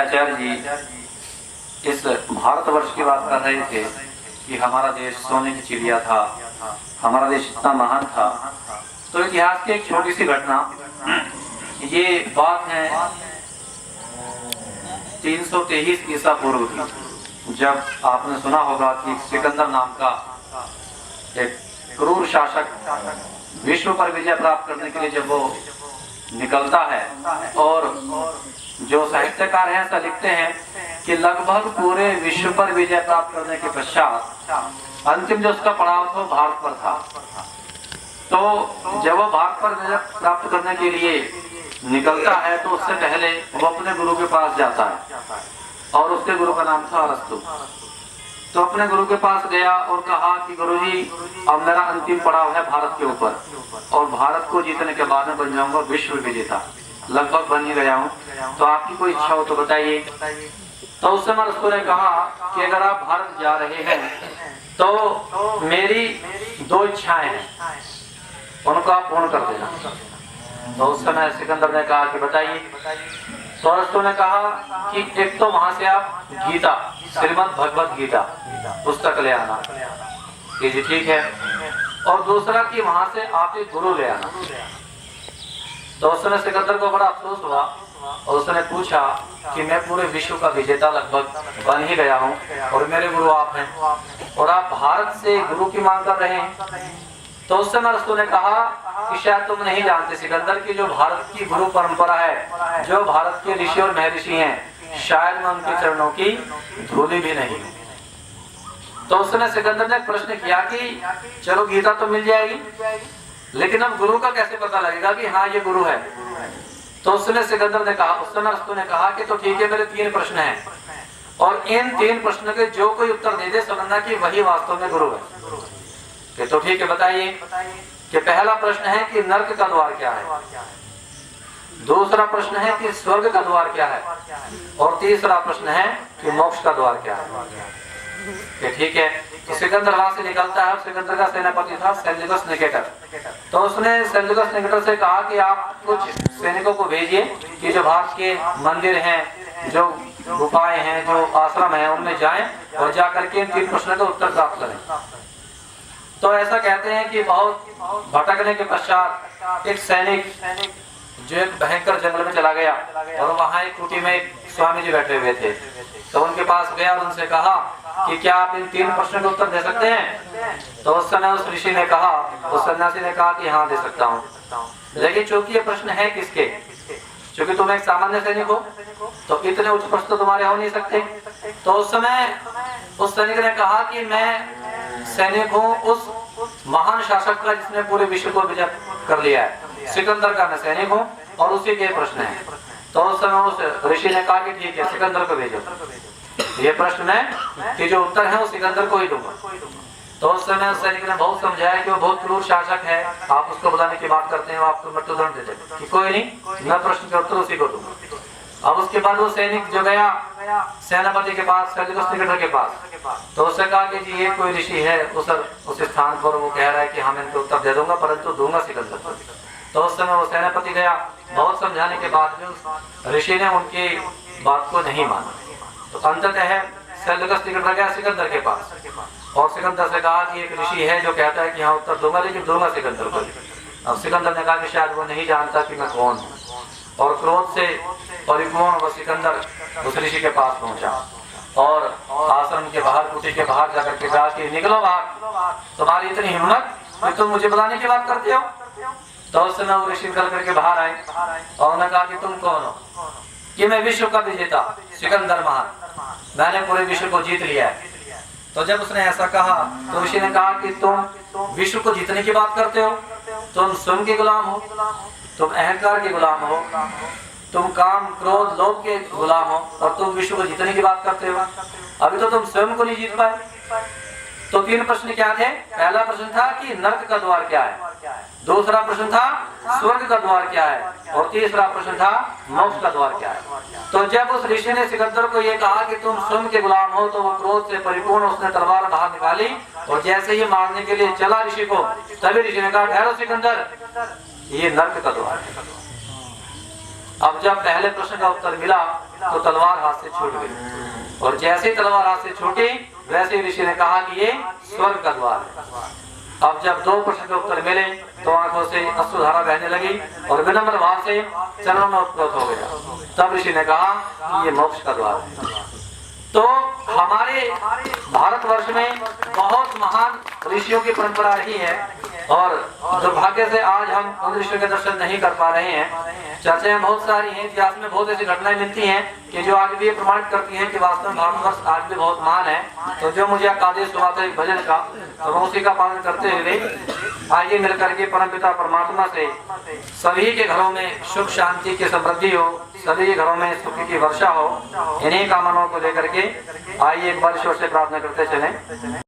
आचार्य जी इस भारतवर्ष की बात कर रहे थे कि हमारा देश सोने की चिड़िया था, हमारा देश इतना महान था। तो इतिहास की एक छोटी सी घटना, ये बात है 323 ईसा पूर्व की, जब आपने सुना होगा कि सिकंदर नाम का एक क्रूर शासक विश्व पर विजय प्राप्त करने के लिए जब वो निकलता है, और जो साहित्यकार हैं ऐसा लिखते हैं कि लगभग पूरे विश्व पर विजय प्राप्त करने के पश्चात अंतिम जो उसका पड़ाव था भारत पर था। तो जब वो भारत पर विजय प्राप्त करने के लिए निकलता है तो उससे पहले वो अपने गुरु के पास जाता है, और उसके गुरु का नाम था अरस्तु। तो अपने गुरु के पास गया और कहा कि गुरुजी, अब मेरा अंतिम पड़ाव है भारत के ऊपर, और भारत को जीतने के बाद में बन जाऊंगा विश्व विजेता, लगभग बन ही गया हूँ, तो आपकी कोई इच्छा हो तो बताइए। तो उस समय अरस्तु ने कहा कि अगर आप भारत जा रहे हैं तो मेरी दो इच्छाएं हैं, उनको आप पूर्ण कर देना। तो उस समय सिकंदर ने कहा कि बताइए। तो अरस्तु ने कहा कि एक तो वहां से आप गीता, श्रीमद् भगवत गीता पुस्तक ले आना, ये जी ठीक है, और दूसरा कि वहां से आप एक गुरु ले आना। तो उस समय सिकंदर को बड़ा अफसोस हुआ, और उसने पूछा कि मैं पूरे विश्व का विजेता लगभग बन ही गया हूँ, और मेरे गुरु आप हैं, और आप भारत से गुरु की मांग कर रहे हैं। तो उस समय अरस्तु ने कहा कि शायद तुम नहीं जानते सिकंदर की जो भारत की गुरु परंपरा है, जो भारत के ऋषि और महर्षि हैं, शायद मैं उनके चरणों की धूलि भी नहीं हूँ। तो उस समय सिकंदर ने प्रश्न किया कि चलो गीता तो मिल जाएगी, लेकिन अब गुरु का कैसे पता लगेगा कि हाँ ये गुरु है। तो उस समय सिकंदर ने कहा, उस समय अरस्तु ने कहा कि तो ठीक है, मेरे 3 प्रश्न हैं, और इन 3 प्रश्नों के जो कोई उत्तर दे दे समझना कि वही वास्तव में गुरु है। कि तो ठीक है, बताइए कि पहला प्रश्न है कि नर्क का द्वार क्या है, दूसरा प्रश्न है कि स्वर्ग का द्वार क्या है, और तीसरा प्रश्न है कि मोक्ष का द्वार क्या है। ठीक है। तो सिकंदर वहां से निकलता है, और सिकंदर का सेनापति था सेल्यूकस निकेटर। तो उसने सेल्यूकस निकेटर से कहा कि आप कुछ सैनिकों को भेजिए कि जो भारत के मंदिर हैं, जो गुफाएं हैं, जो आश्रम हैं, उनमें जाएं और जाकर के इन 3 प्रश्नों का उत्तर प्राप्त करें। तो ऐसा कहते हैं कि बहुत भटकने के पश्चात एक सैनिक जो एक भयंकर जंगल में चला गया, और वहां एक कुटी में एक स्वामी जी बैठे हुए थे। तो उनके पास गया और उनसे कहा कि क्या आप इन 3 प्रश्नों का उत्तर दे सकते हैं। तो उस समय उस ऋषि ने कहा, उस सन्यासी ने कहा कि हाँ दे सकता हूँ, लेकिन चूंकि ये प्रश्न है किसके, क्योंकि तुम एक सामान्य सैनिक हो, तो इतने उच्च प्रश्न तो तुम्हारे हो नहीं सकते। तो उस समय उस सैनिक ने कहा कि मैं सैनिक हूँ उस महान शासक का जिसने पूरे विश्व को विजय कर लिया है, सिकंदर का मैं सैनिक हूँ, और उसी के प्रश्न है। तो उस समय उस ऋषि ने कहा कि ठीक है, सिकंदर को भेजो, ये प्रश्न है कि जो उत्तर है वो सिकंदर को ही दूंगा। तो उस समय उस सैनिक ने बहुत समझाया कि वो बहुत क्रूर शासक है, आप उसको बुलाने की बात करते हैं, वो आपको मृत्युदंड देते हैं कि कोई नहीं, मैं प्रश्न के उत्तर उसी को दूंगा। अब उसके बाद वो सैनिक जो गया सेनापति के पास, सेल्यूकस निकेटर के पास, तो उससे कहा कि जी ये कोई ऋषि है उस स्थान पर, वो कह रहा है कि हम इनको उत्तर दे दूंगा, परंतु दूंगा सिकंदर को। तो उस समय वो सेनापति गया, बहुत समझाने के बाद भी उस ऋषि ने उनकी बात को नहीं माना। तो अंततः सेल्यूकस निकेटर गया सिकंदर के पास, और सिकंदर से कहा कि एक ऋषि है जो कहता है कि हाँ उत्तर दूंगा, लेकिन दूंगा सिकंदर को। अब सिकंदर ने कहा कि शायद वो नहीं जानता कि मैं कौन हूँ, और क्रोध से परिपूर्ण वो सिकंदर उस ऋषि के पास पहुंचा, और आश्रम के बाहर, कुटी के बाहर जाकर के कहा कि निकलो बाहर, तुम्हारी इतनी हिम्मत कि तुम मुझे बुलाने की बात करते हो। तो उस समय वो ऋषि निकल करके बाहर आए, और उन्होंने कहा कि तुम कौन हो। कि मैं विश्व का विजेता सिकंदर महान, मैंने पूरे विश्व को जीत लिया है। तो जब उसने ऐसा कहा तो ऋषि ने कहा कि तुम विश्व को जीतने की बात करते हो, तुम स्वयं के गुलाम हो, तुम अहंकार के गुलाम हो, तुम काम क्रोध लोभ के गुलाम हो, और तुम विश्व को जीतने की बात करते हो। अभी तो तुम स्वयं को नहीं जीत पाए। तो 3 प्रश्न क्या थे। पहला प्रश्न था कि नर्क का द्वार क्या है, दूसरा प्रश्न था स्वर्ग का द्वार क्या है, और तीसरा प्रश्न था मोक्ष का द्वार क्या है। तो जब उस ऋषि ने सिकंदर को यह कहा कि तुम स्वयं के गुलाम हो, तो वो क्रोध से परिपूर्ण उसने तलवार बाहर निकाली, और जैसे ही मारने के लिए चला ऋषि को, तभी ऋषि ने कहा ठहरो सिकंदर, ये नर्क का द्वार है। अब जब पहले प्रश्न का उत्तर मिला तो तलवार हाथ से छूट गई, और जैसे तलवार हाथ से छूटी वैसे ऋषि ने कहा कि ये स्वर्ग का द्वार है। अब जब दो प्रश्न के उत्तर मिले तो आंखों से अश्रुधारा बहने लगी और विनम्र भाव से चरणों में उत्प्रोत हो गया। तब ऋषि ने कहा कि ये मोक्ष का द्वार है। तो हमारे भारतवर्ष में बहुत महान ऋषियों की परंपरा रही है, और दुर्भाग्य से आज हम उन ऋषियों के दर्शन नहीं कर पा रहे हैं। चर्चाएं बहुत सारी हैं, इतिहास में बहुत ऐसी घटनाएं मिलती हैं कि जो आज भी ये प्रमाणित करती हैं कि वास्तव में भारतवर्ष आज भी बहुत महान है। तो जो मुझे एक आदेश हुआ था एक भजन का, तो मैं उसी का पालन करते हुए आइए मिलकर के परमपिता परमात्मा से सभी के घरों में सुख शांति की समृद्धि हो, सभी के घरों में सुख की वर्षा हो, इन्हीं कामनाओं को लेकर के आइए एक बार ईश्वर से प्रार्थना करते चलें।